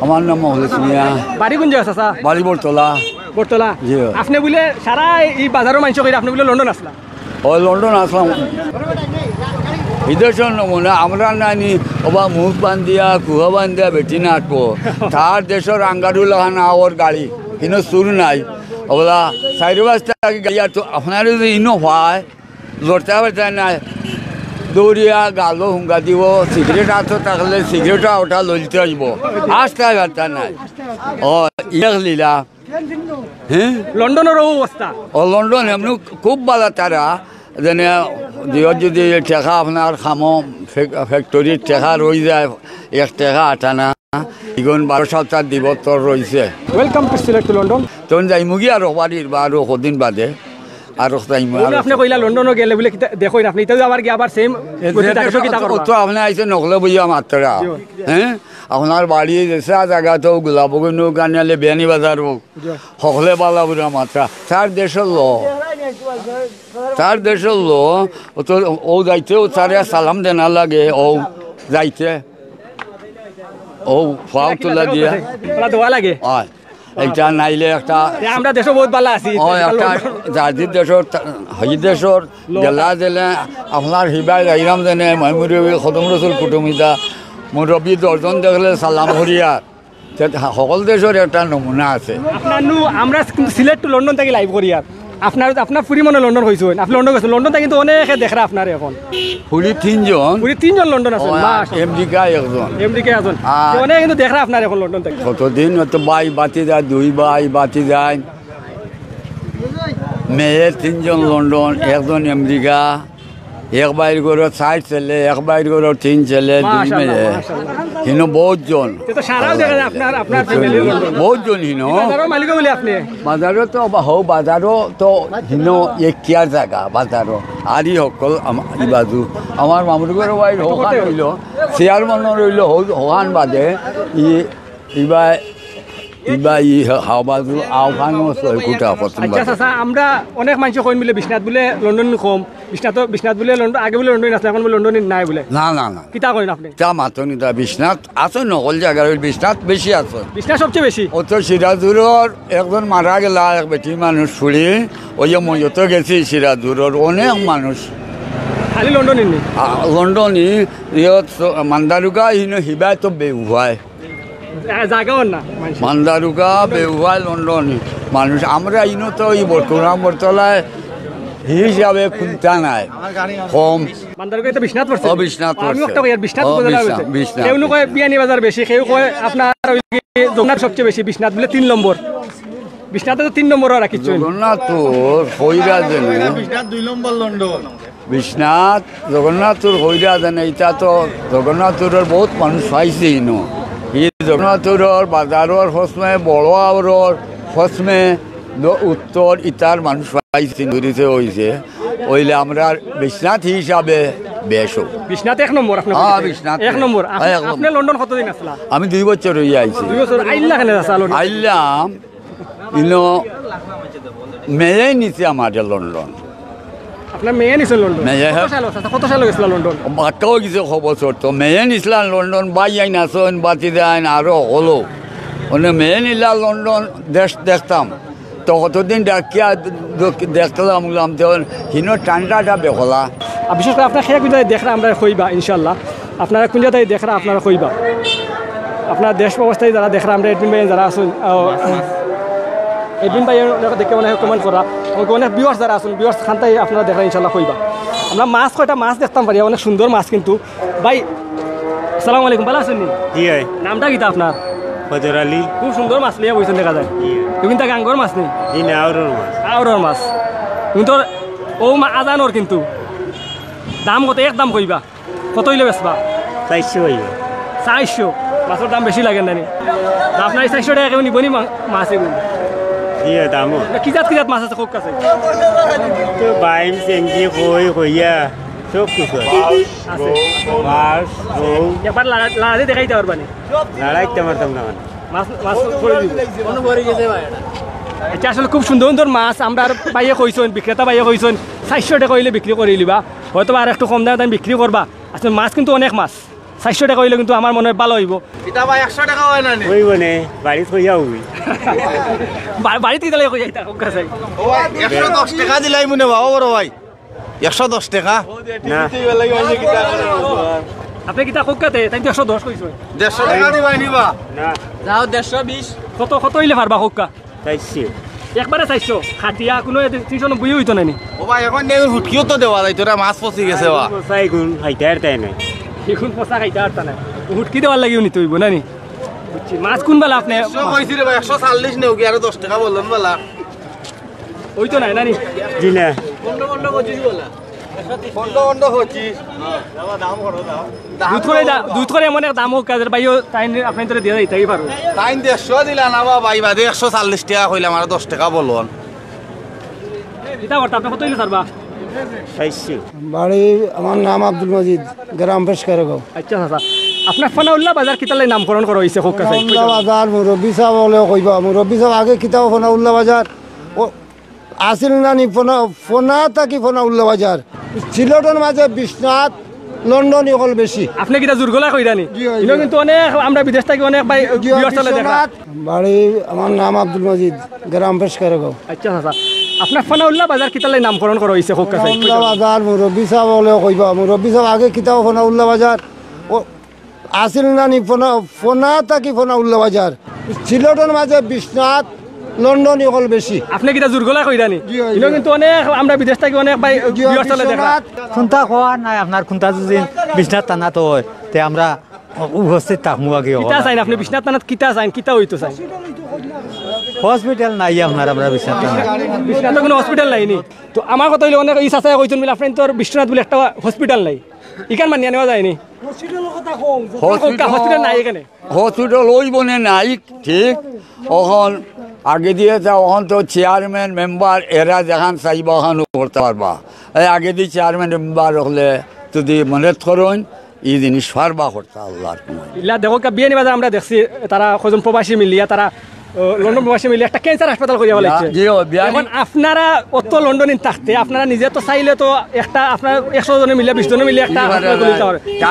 আমার নাম মহলেশ মিয়া। বাড়ি কোন জায়গা চাচা? বাড়ি বরতলা। বরতলা। জি। আপনি বলে সারা এই বাজারের মানুষ করে আপনি বলে লন্ডন আসলা? ও লন্ডন আসলাম বিদেশের নমুনা আমরা নানি ওবা মুখ বান্ধিয়া কুহা বান্ধিয়া বেটি নাটবো তার দেশের আঙ্গারুল হানা ওর গাড়ি কিন্তু সুর নাই ওলা চারি পাঁচটা গাড়ি আর তো আপনার যদি ইনো হয় লড়তে পারতে নাই দৌড়িয়া গালো হুঙ্গা দিব সিগারেট আছো থাকলে সিগারেটটা ওটা লইতে আসবো আসতে পারতে নাই ও ইয়ে লীলা হ্যাঁ লন্ডনের অবস্থা ও লন্ডন এমনি খুব ভালো তারা যেনে দিও যদি টেকা আপনার খামো ফ্যাক্টরির টেকা রয়ে যায় 1 টাকা 8 আনা ইগুন 12 সপ্তাহ দিব তোর রয়েছে। Welcome to Sylhet to London. তখন যাইমু গিয়ে আরো বাড়ির বা আরো কদিন বাদে আরো যাইমু। আপনি কইলা লন্ডনও গেলে বলে দেখুন আপনি তো আবার গিয়ে আবার সেম তো আপনি আইসে নকলে বুঝিয়া মাত্রা হ্যাঁ আপনার বাড়ি যেসা জায়গা তো গোলাপগঞ্জ হোক আনিয়ালে বিয়ানি বাজার হোক সকলে বালা বুড়া মাত্রা তার দেশের লো তো ও যাইতে ও তারে সালাম দেনা লাগে ও যাইতে ও ফাও তোলা দিয়া দোয়া লাগে এইটা নাইলে একটা আমরা দেশে বহুত ভালো আছি ও একটা জাতির দেশের হই দেশের গেলা দিলে আপনার হিবাই রাইরাম জানে ময়মুরি খতম রসুল কুটুমিতা মুরব্বী 10 জন দেখলে সালাম হরিয়া সকল দেশের একটা নমুনা আছে। আপনার আমরা কিন্তু সিলেট টু লন্ডন থেকে লাইভ করি আর আপনার ফুরি মনে লন্ডন হয়েছেন আপনি লন্ডন গেছেন লন্ডন থেকে কিন্তু অনেকে দেখরা আপনার এখন ফুরি 3 জন লন্ডন আছেন আমেরিকা একজন অনেক কিন্তু দেখরা আপনার এখন লন্ডন থেকে কতদিন তো ভাই বাতি যায় 2 ভাই বাতি যায় মেয়ে 3 জন লন্ডন একজন আমেরিকা এক বাইর করে 6 ছেলে এক বাইর করে 3 ছেলে 2 মেয়ে হিনো বহুত জন বহুত জন হিনো বাজারও তো বাজারও তো হিনো একিয়ার জায়গা বাজারও আর ই সকল ই বাজু আমার মামুর ঘর বাইর হোকান রইল চেয়ার মন রইল হোকান বাদে বাজু আওখানো আমরা অনেক মানুষ কইন বলে বিশ্বনাথ বলে লন্ডন কম বিশ্বনাথ বলে লন্ডন আগে বলে লন্ডন আসলে এখন বলে লন্ডন নাই বলে না কিতা করেন আপনি তা মাতনি তা বিশ্বনাথ আছে নকল জায়গার বিশ্বনাথ বেশি আছে বিশ্বনাথ সবচেয়ে বেশি ও তো সিরাজুরের একজন মারা গেলা এক বেটি মানুষ ছুড়ি ওই ময়ত গেছি সিরাজুরের অনেক মানুষ খালি লন্ডনই মান্দারুকা হিবাই তো বেউহায় মান্দারুকা বেউহায় লন্ডন মানুষ আমরা ইনো তো এই বর্তলায় হিসাবে খুলতা নাই কম বিয়ানি বাজার বেশি কেউ কয় আপনার সবচেয়ে বেশি বিশ্বনাথ বলে 3 নম্বর বিশ্বনাথে তো 3 নম্বর রাখি জগন্নাথপুর হইরা জানে বিশ্বনাথ 2 নম্বর লন্ডন বিশ্বনাথ জগন্নাথপুর হইরা জানে এটা তো জগন্নাথপুরের বহুত মানুষ পাইছে ইনো জগন্নাথপুরের বাজারের হসমে বড় আওয়ার হসমে উত্তর ইতার মানুষ পাইছে ধরিতে হয়েছে ওইলে আমরা বিশ্বনাথ হিসাবে বেশ বিশ্বনাথ 1 নম্বর বিশ্বনাথ 1 নম্বর আপনি লন্ডন কতদিন আসলা? আমি 2 বছর হয়ে আইছি। 2 বছর আইলা কেন আইলাম ইনো মেয়ে নিছে আমাদের লন্ডন। আপনার মেয়ে নিছে লন্ডন? কত সাল গেছিল লন্ডন? বাচ্চাও গেছে খবর তো মেয়ে নিছিলাম লন্ডন বাই আইন আসন বাতি দেন আরো হলো ওনে মেয়ে নিলা লন্ডন দেশ দেখতাম তো কতদিন ডাকিয়া দেখলাম হিনো ঠান্ডাটা বেখলা বিশেষ করে আপনার খেয়ে কোথায় দেখরা আমরা কইবা ইনশাল্লাহ আপনারা কোন জায়গায় দেখরা আপনারা কইবা আপনার দেশ ব্যবস্থায় যারা দেখরা আমরা এডমিন ভাই যারা আসুন এডমিন ভাই দেখে অনেক কমেন্ট করা আমাকে অনেক ভিউয়ার্স যারা আসুন ভিউয়ার্স খানটাই আপনারা দেখরা ইনশাল্লাহ কইবা আমরা মাছ কয়টা মাছ দেখতাম পারি অনেক সুন্দর মাছ কিন্তু ভাই আসসালামু আলাইকুম ভালো আছেন জি ভাই নামটা কিতা আপনার? ফজর আলী। খুব সুন্দর মাছ লিয়া বইছেন দেখা যায় কিন্তু গাঙ্গর মাছ নেই আউরর মাছ কিন্তু ও আজানোর কিন্তু দাম কত একদম কইবা কত হইলে বেচবা? 400 হইবে। 400 মাছের দাম বেশি লাগে নানি আপনার 400 টাকা কেউ নিবনি মাছ এগুলো দাম কি জাত মাছ আছে খুব কাছে বাইম চেঙ্গি কই কইয়া সব কিছু আছে মাছ এবার লাড়াতে দেখাইতে পারবানি লাড়াইতে পারতাম না মাছ করে দিব কোনো ভরে গেছে ভাই এটা আসলে খুব সুন্দর সুন্দর মাছ আমরা আর বাইয়ে কইছেন বিক্রেতা বাইয়ে কইছেন 400 টাকা হইলে বিক্রি করে লিবা হয়তো আর একটু কম দামে বিক্রি করবা আসলে মাছ কিন্তু অনেক মাছ 400 টাকা হইলে কিন্তু আমার মনে হয় ভালো হইব। এটা ভাই 100 টাকা হয় না নি হইব নে বাড়িত কইয়া হই বাড়িতে গেলে কই যাইতা কোকা চাই। ও ভাই 110 টাকা দিলাই মনে বাবা বড় ভাই 110 টাকা না আপনি কিতা কোকাতে তাই 110 কইছো 150 টাকা দিবাই নিবা না যাও 120 কত কত হইলে পারবা কোকা চাইছি একবারে 400 খাটিয়া কোনো 390 হইতো না নি। ও ভাই এখন নেই হুটকিও তো দেওয়া যাইতো রে মাছ পচি গেছে বা চাই গুণ হাইতার তাই নাই এখন পচা খাইতে পারতা না হুটকি দেওয়ার লাগিও নিতে হইব না নি বুঝছি মাছ কোন বেলা আপনি 100 কইছি রে ভাই 140 নেও কি আর 10 টাকা বললেন বলা হইতো না না নি জি না বন্ধ কইছিস বলা বন্ধ হচ্ছিস দাম করো দাও দুধ করে এমন এক দাম হোক কাজের ভাইও তাই আপনি তো দিয়ে দিতেই পারো তাই 150 দিলা না বা ভাই বাদে 140 টাকা কইলাম আর 10 টাকা বলুন এটা করতে আপনি কত হইলে ছাড়বা চাইছি বাড়ি আমার নাম আব্দুল মজিদ গ্রাম পেশকারগাঁও আচ্ছা আচ্ছা আপনার ফোনাউল্লাহ বাজার কিতালে নামকরণ করা হয়েছে হোক কাছে ফোনাউল্লাহ বাজার মুরব্বী সাহেব হলেও কইবা মুরব্বী সাহেব আগে কিতাব ফোনাউল্লাহ বাজার ও আসিল না নি ফোনা থাকি ফোনাউল্লাহ বাজার সিলেটের মাঝে বিশ্বনাথ লন্ডনি হল বেশি আপনি কিটা জোরগলা কইরা নি ইনো কিন্তু অনেক আমরা বিদেশ থেকে অনেক ভাই ভিউয়ার্স চলে দেখা বাড়ি আমার নাম আব্দুল মজিদ গ্রাম পেশকারগাঁও আচ্ছা আচ্ছা আপনার ফোনাউল্লাহ বাজার কিতালে নামকরণ করা হয়েছে হোক কাছে ফোনাউল্লাহ বাজার মুরব্বী সাহেব হলেও কইবা মুরব্বী সাহেব আগে কিতাব ফোনাউল্লাহ বাজার ও আসিল না নি ফোনা থাকি ফোনাউল্লাহ বাজার সিলেটের মাঝে বিশ্বনাথ লন্ডনি হল বেশি আপনি কিটা জোরগলা কইরা নি ইনো কিন্তু অনেক আমরা বিদেশ থেকে অনেক ভাই ভিউয়ার্স চলে দেখা খুন্তা খোয়া নাই আপনার খুন্তা যদি বিশ্বনাথ টানা তো হয় তে আমরা উপস্থিত থাকবো আগে কিতা চাইন আপনি বিশ্বনাথ থানাত কিতা চাইন কিতা হইতো চাই হসপিটাল নাই আপনার আমরা বিশ্বনাথ টানা বিশ্বনাথ কোনো হসপিটাল নাই নি তো আমার কথা হইলে অনেক ইচ্ছা চাই কইছেন মিল আপনার তোর বিশ্বনাথ বলে একটা হসপিটাল নাই ইখান মানিয়া নেওয়া যায়নি হসপিটাল নাই এখানে হসপিটাল ওই বনে নাই ঠিক ওখান আগে দিয়ে ওখান তো চেয়ারম্যান মেম্বার এরা যেখান চাইবা ওখানে করতে পারবা এই আগে দিয়ে চেয়ারম্যান মেম্বার হলে যদি মনে করুন এই জিনিস পারবা করতে আল্লাহর ইলা দেখো বিয়ে বাজার আমরা দেখছি তারা কজন প্রবাসী মিলিয়া তারা লন্ডন প্রবাসী মিলিয়ে একটা ক্যান্সার হাসপাতাল করিয়া বলেছে এখন আপনারা অত লন্ডনে থাকতে আপনারা নিজে তো চাইলে তো একটা আপনার 100 জনে মিলিয়ে 20 জনে মিলিয়ে একটা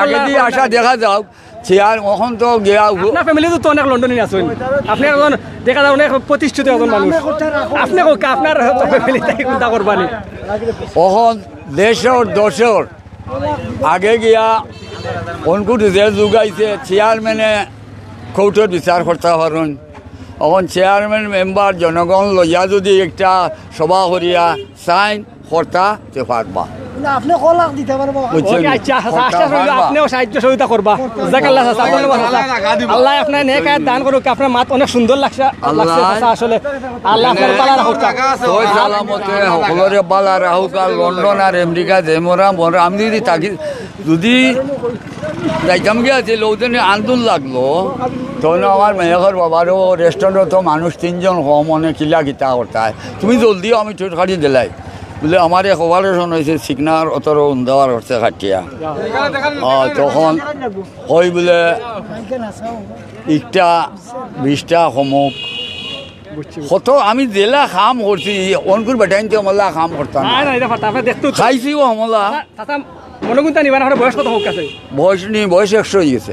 আগে দিয়ে আসা দেখা যাও চেয়ার ওখান তো গিয়া আপনার ফ্যামিলি তো অনেক লন্ডনে আছেন আপনি একজন দেখা যায় অনেক প্রতিষ্ঠিত একজন মানুষ আপনি আপনার ফ্যামিলি থেকে চিন্তা করবানি ওখান দেশের দশের আগে গিয়া অনকুট যে যুগাইছে চেয়ারম্যানে কোর্টের বিচার করতে পারেন এখন চেয়ারম্যান মেম্বার জনগণ লইয়া যদি একটা সভা করিয়া সাইন করতে পারবা আপনি কলাক দিতে পারবো আচ্ছা আপনিও সাহায্য সহযোগিতা করবা আল্লাহ আপনার নেক আয়াত দান করুক আপনার মাত অনেক সুন্দর লাগছে আসলে আল্লাহ আপনার বালা রাখুক সালামতে সকলরে বালা রাখুক আর লন্ডন আর আমেরিকা যে মরা আমি যদি তাকি যদি যাইতাম গিয়েছে লোকজনে আন্দোলন লাগলো তখন আমার মেয়েঘর বাবারও রেস্টুরেন্টও তো মানুষ 3 জন কম অনেক কিলা কিতা করতে তুমি জলদি আমি ঠোঁট খাড়ি দিলাই বলে আমার এক অপারেশন হয়েছে সিগনার অতর দেওয়ার হচ্ছে খাটিয়া তখন ওই বলে 20টা সমুক কত আমি জেলা খাম করছি অনকুর বেটাইনতে আমলা খাম করতাম খাইছি ও আমলা মনে কিন্তু নিবা না বয়স কত হোক আছে বয়স 100 হয়ে গেছে